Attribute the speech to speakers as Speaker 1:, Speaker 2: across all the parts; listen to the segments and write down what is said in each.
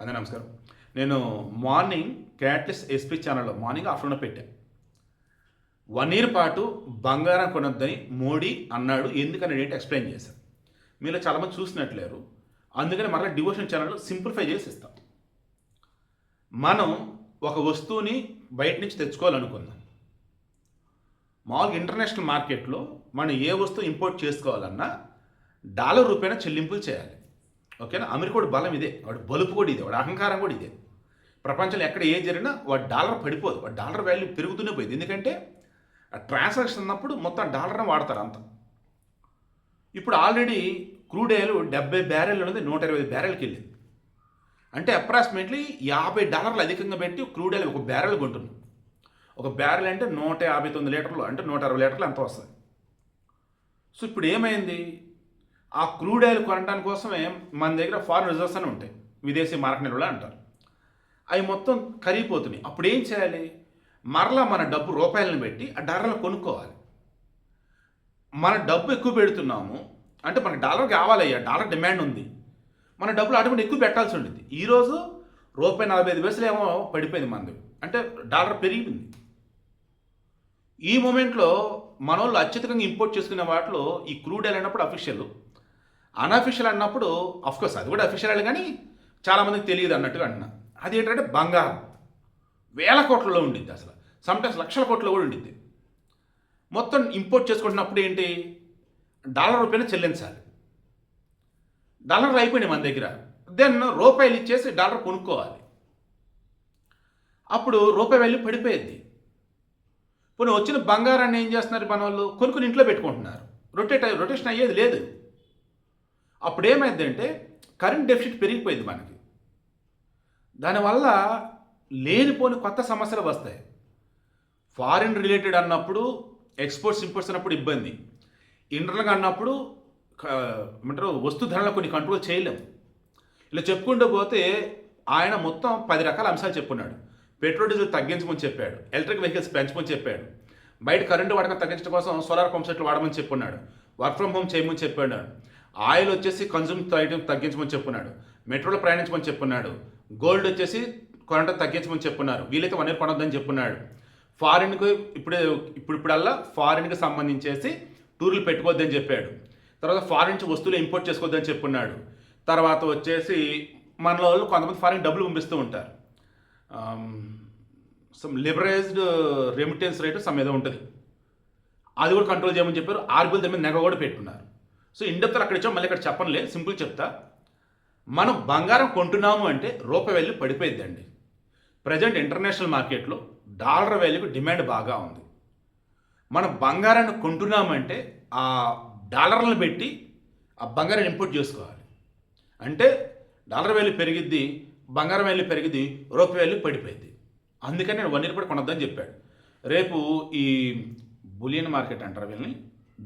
Speaker 1: అదే నమస్కారం. నేను మార్నింగ్ క్యాట్లిస్ ఎస్పీ ఛానల్లో మార్నింగ్ ఆఫ్టర్నూన్ పెట్టాను. 1 ఇయర్ పాటు బంగారం కొనొద్దని మోడీ అన్నాడు. ఎందుకని ఏంటి ఎక్స్ప్లెయిన్ చేశాను. మీలో చాలామంది చూసినట్లేరు. అందుకని మరలా డివోషన్ ఛానల్లో సింప్లిఫై చేసి ఇస్తాం. మనం ఒక వస్తువుని బయట నుంచి తెచ్చుకోవాలనుకుందాం. మామూలుగా ఇంటర్నేషనల్ మార్కెట్లో మనం ఏ వస్తువు ఇంపోర్ట్ చేసుకోవాలన్నా డాలర్ రూపాయన చెల్లింపులు చేయాలి. ఓకేనా? అమెరికాడు బలం ఇదే, వాడు బలుపు కూడా ఇదే, వాడు అహంకారం కూడా ఇదే. ప్రపంచంలో ఎక్కడ ఏ జరిగినా వాడు డాలర్ పడిపోదు, వాడు డాలర్ వాల్యూ పెరుగుతూనే పోయింది. ఎందుకంటే ఆ ట్రాన్సాక్షన్ అన్నప్పుడు మొత్తం డాలర్ని వాడతారు అంత. ఇప్పుడు ఆల్రెడీ క్రూడ్ ఆయిల్ 70 బ్యారెల్ ఉన్నది 120 బ్యారెల్కి వెళ్ళింది. అంటే అప్రాక్సిమేట్లీ $50 అధికంగా పెట్టి క్రూడ్ ఆయిల్ ఒక బ్యారెల్ కొంటున్నాం. ఒక బ్యారెల్ అంటే 159 లీటర్లు, అంటే 160 లీటర్లు ఎంత వస్తుంది. సో ఇప్పుడు ఏమైంది, ఆ క్రూడ్ ఆయిల్ కొనడానికి కోసమే మన దగ్గర ఫారిన్ రిజర్వ్స్ అని ఉంటాయి, విదేశీ మారక నిల్వలు అంటారు. అవి మొత్తం కరిగిపోతున్నాయి. అప్పుడు ఏం చేయాలి, మరలా మన డబ్బు రూపాయలను పెట్టి ఆ డాలర్లు కొనుక్కోవాలి. మన డబ్బు ఎక్కువ పెడుతున్నాము అంటే మనకి డాలర్ కావాలయ్యా, డాలర్ డిమాండ్ ఉంది, మన డబ్బులు ఆటోమేటిక్ ఎక్కువ పెట్టాల్సి ఉంటుంది. ఈరోజు ₹45 ఏమో పడిపోయింది మనది, అంటే డాలర్ పెరిగింది. ఈ మూమెంట్లో మన వాళ్ళు అత్యధికంగా ఇంపోర్ట్ చేసుకునే వాటిలో ఈ క్రూడ్ ఆయిల్ అన్నప్పుడు అఫీషియల్, అన్అఫీషియల్ అన్నప్పుడు అఫ్కోర్స్ అది కూడా అఫీషియల్, కానీ చాలామందికి తెలియదు అన్నట్టుగా అంటున్నా. అది ఏంటంటే బంగారం వేల కోట్లలో ఉండిద్ది, అసలు సమ్టైమ్స్ లక్షల కోట్లలో కూడా ఉండిద్ది. మొత్తం ఇంపోర్ట్ చేసుకుంటున్నప్పుడు ఏంటి, డాలర్ రూపాయలు చెల్లించాలి. డాలర్లు అయిపోయినాయి మన దగ్గర, దెన్ రూపాయలు ఇచ్చేసి డాలర్ కొనుక్కోవాలి. అప్పుడు రూపాయి వాల్యూ పడిపోయేది. పోనీ వచ్చిన బంగారాన్ని ఏం చేస్తున్నారు మన వాళ్ళు, కొనుక్కుని ఇంట్లో పెట్టుకుంటున్నారు. రొటేషన్ అయ్యేది లేదు. అప్పుడు ఏమైందంటే కరెంట్ డెఫిసిట్ పెరిగిపోయింది మనకి. దానివల్ల లేనిపోని కొత్త సమస్యలు వస్తాయి. ఫారిన్ రిలేటెడ్ అన్నప్పుడు, ఎక్స్పోర్ట్స్ ఇంపోర్ట్స్ అన్నప్పుడు ఇబ్బంది, ఇంటర్నల్గా అన్నప్పుడు ఏమంటారు వస్తు ధరలు కొన్ని కంట్రోల్ చేయలేం. ఇలా చెప్పుకుంటూ పోతే ఆయన మొత్తం 10 రకాల అంశాలు చెప్పున్నాడు. పెట్రోల్ డీజిల్ తగ్గించమని చెప్పాడు, ఎలక్ట్రిక్ వెహికల్స్ పెంచమని చెప్పాడు, బయట కరెంటు వాడకం తగ్గించడం కోసం సోలార్ పంప్ సెట్లు వాడమని చెప్పున్నాడు, వర్క్ ఫ్రమ్ హోమ్ చేయమని చెప్పాడు, ఆయిల్ వచ్చేసి కన్జ్యూమ్ ఐటమ్ తగ్గించమని చెప్పున్నాడు, మెట్రోలో ప్రయాణించమని చెప్పున్నాడు, గోల్డ్ వచ్చేసి కొనడం తగ్గించమని చెప్పున్నారు, వీలైతే 1 ఇయర్ కొనొద్దని చెప్పున్నాడు. ఫారిన్కి ఇప్పుడల్లా ఫారిన్కి సంబంధించేసి టూర్లు పెట్టుకోవద్దని చెప్పాడు. తర్వాత ఫారిన్ నుంచి వస్తువులు ఇంపోర్ట్ చేసుకోవద్దని చెప్పున్నాడు. తర్వాత వచ్చేసి మనలో వాళ్ళు కొంతమంది ఫారిన్ డబ్బులు పంపిస్తూ ఉంటారు, సమ్ లిబరైజ్డ్ రెమిటెన్స్ రేటు సమ్ ఏదో ఉంటుంది, అది కూడా కంట్రోల్ చేయమని చెప్పారు. ఆర్బీఐ దాని మీద నెగ కూడా పెట్టుకున్నారు. సో ఇండెప్త్ అక్కడ ఇచ్చాం, మళ్ళీ ఇక్కడ చెప్పనులే, సింపుల్ చెప్తా. మనం బంగారం కొంటున్నాము అంటే రూపాయి వాల్యూ పడిపోయిద్దండి. ప్రజెంట్ ఇంటర్నేషనల్ మార్కెట్లో డాలర్ వాల్యూకి డిమాండ్ బాగా ఉంది. మనం బంగారాన్ని కొంటున్నామంటే ఆ డాలర్లను పెట్టి ఆ బంగారాన్ని ఇంపోర్ట్ చేసుకోవాలి. అంటే డాలర్ వాల్యూ పెరిగిద్ది, బంగారం వాల్యూ పెరిగిద్ది, రూపాయి వాల్యూ పడిపోయింది. అందుకని నేను 1 ఇయర్ కూడా కొనొద్దని చెప్పాడు. రేపు ఈ బులియన్ మార్కెట్ అంటారు వీళ్ళని,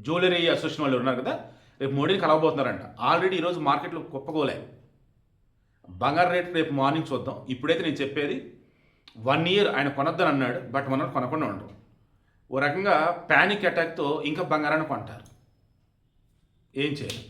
Speaker 1: జ్యువెలరీ అసోసియేషన్ వాళ్ళు ఉన్నారు కదా, రేపు మోడీని కలవబోతున్నారంట. ఆల్రెడీ ఈరోజు మార్కెట్లో కుప్పకోలే. బంగారం రేట్ రేపు మార్నింగ్ చూద్దాం. ఇప్పుడైతే నేను చెప్పేది 1 ఇయర్ ఆయన కొనొద్దని అన్నాడు, బట్ మనం కొనకుండా ఉండరు. ఓ రకంగా ప్యానిక్ అటాక్తో ఇంకా బంగారాన్ని కొంటారు. ఏం చేయాలి?